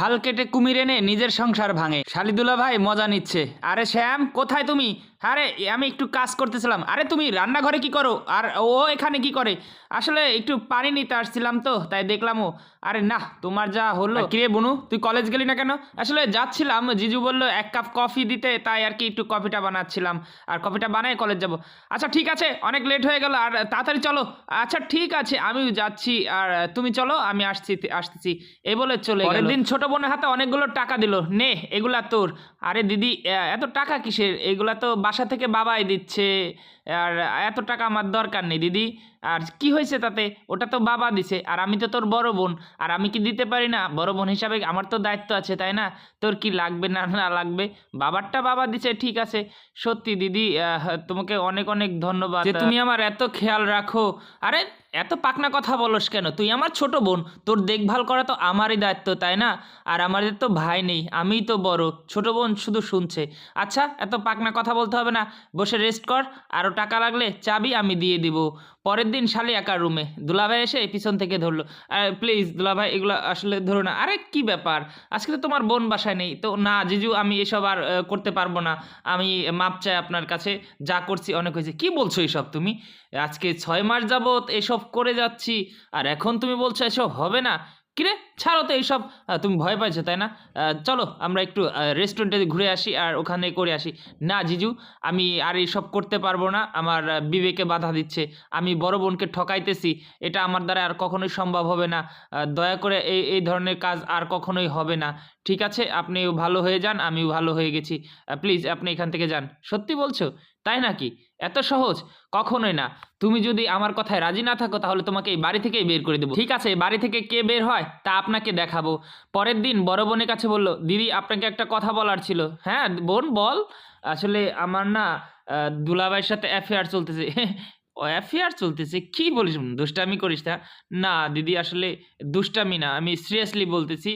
খাল কেটে কুমির এনে নিজের সংসার ভাঙে। শালিদুলা ভাই মজা নিচ্ছে। আরে শ্যাম, কোথায় তুমি? আরে আমি একটু কাজ করতেছিলাম। আরে তুমি রান্নাঘরে কি করো? আর ও এখানে কি করে? আসলে একটু পানি নিতে আসছিলাম তো, তাই দেখলাম ও। আরে না, তোমার যা হলো। কিরে বুনু, তুই কলেজ গেলি না কেন? আসলে যাচ্ছিলাম, জিজু বললো 1 কাপ কফি দিতে, তাই আর কি একটু কফিটা বানাচ্ছিলাম। আর কফিটা বানাই কলেজ যাব। আচ্ছা ঠিক আছে, অনেক লেট হয়ে গেল, আর তাড়াতাড়ি চলো। আচ্ছা ঠিক আছে, আমিও যাচ্ছি, আর তুমি চলো, আমি আসতেছি। এই বলে চলে গেল। পরের দিন ছোট বোনের হাতে অনেকগুলো টাকা দিল, নে এগুলা তোর। আরে দিদি, এত টাকা কিসের? এগুলা তো বাসা থেকে বাবাই দিচ্ছে, আর এত টাকা আমার দরকার নেই দিদি। আর কি হয়েছে তাতে? ওটা তো বাবা দিছে, আর আমি তো তোর বড় বোন, আর আমি কি দিতে পারি না? বড় বোন হিসাবে আমার তো দায়িত্ব আছে, তাই না? তোর কি লাগবে না না লাগবে, বাবারটা বাবা দিছে, ঠিক আছে। সত্যি দিদি, তোমাকে অনেক অনেক ধন্যবাদ যে তুমি আমার এত খেয়াল রাখো। আরে এত পাকনা কথা বলস কেন? তুই আমার ছোট বোন, তোর দেখভাল করা তো আমারই দায়িত্ব, তাই না? আর আমাদের তো ভাই নেই, আমিই তো বড়, ছোট বোন শুধু শুনছে। আচ্ছা এত পাকনা কথা বলতে হবে না, বসে রেস্ট কর। আরও টাকা লাগলে চাবি আমি দিয়ে দিব। পরের দিন শালি একার রুমে, দুলাভাই এসে পিছন থেকে ধরলো। প্লিজ দুলাভাই, এগুলো আসলে ধরো না। আরে কি ব্যাপার, আজকে তো তোমার বোন বাসায় নেই তো? না জিজু, আমি এসব আর করতে পারবো না। আমি মাপ চাই আপনার কাছে, যা করছি অনেক হয়েছে। কি বলছো এসব তুমি? আজকে 6 মাস যাবত এসব করে যাচ্ছি, আর এখন তুমি বলছো এসব হবে না? কিরে ছাড়ো তো এইসব। তুমি ভয় পাইছো তাই না? চলো আমরা একটু রেস্টুরেন্টে ঘুরে আসি আর ওখানে করে আসি। না জিজু, আমি আর এইসব করতে পারবো না, আমার বিবেকে বাধা দিচ্ছে। আমি বড় বোনকে ঠকাইতেছি, এটা আমার দ্বারা আর কখনোই সম্ভব হবে না। দয়া করে এই ধরনের কাজ আর কখনোই হবে না। ঠিক আছে, আপনিও ভালো হয়ে যান, আমিও ভালো হয়ে গেছি। প্লিজ আপনি এখান থেকে যান। সত্যি বলছো? তাই নাকি? এত সহজ? কখনোই না। তুমি যদি আমার কথায় রাজি না থাকো, তাহলে তোমাকে এই বাড়ি থেকেই বের করে দেবো। ঠিক আছে, বাড়ি থেকে কে বের হয় তা আপনাকে দেখাবো। পরের দিন বড় বোনের কাছে বলল, দিদি আপনাকে একটা কথা বলার ছিল। হ্যাঁ বোন বল। আসলে আমার না দুলাভাইয়ের সাথে অ্যাফেয়ার চলতেছে। ও অ্যাফেয়ার চলতেছে? কি বলিস? দুষ্টামি করিস না। না দিদি, আসলে দুষ্টামি না, আমি সিরিয়াসলি বলতেছি।